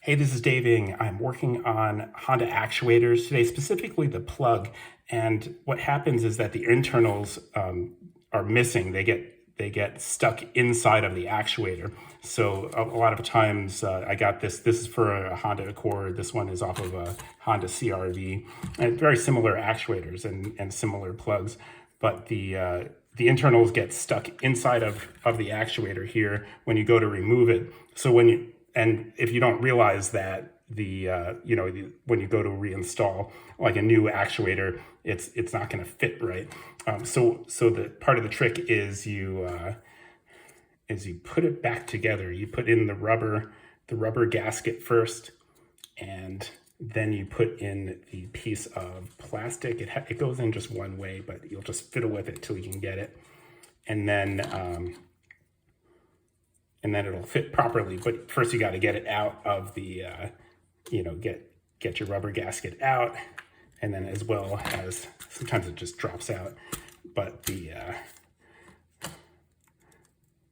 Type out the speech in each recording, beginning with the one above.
Hey, this is Dave Ing. I'm working on Honda actuators today, specifically the plug. And what happens is that the internals are missing. They get stuck inside of the actuator. So a lot of times I got this. This is for a Honda Accord. This one is off of a Honda CRV. And very similar actuators and similar plugs, but the internals get stuck inside of the actuator here when you go to remove it. So and if you don't realize that when you go to reinstall like a new actuator, it's not going to fit right. So the part of the trick is you put it back together. You put in the rubber gasket first, and then you put in the piece of plastic. It goes in just one way, but you'll just fiddle with it till you can get it, and then it'll fit properly. But first you got to get it out of the, get your rubber gasket out, and then as well as sometimes it just drops out, but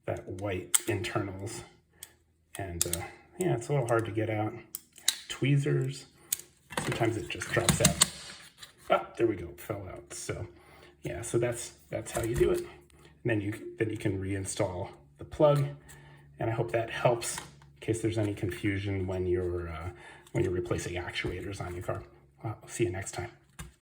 that white internals, and yeah, it's a little hard to get out. Tweezers, sometimes it just drops out. Oh, there we go, it fell out. So yeah, so that's how you do it. And then you can reinstall the plug. And I hope that helps in case there's any confusion when you're replacing actuators on your car. I'll see you next time.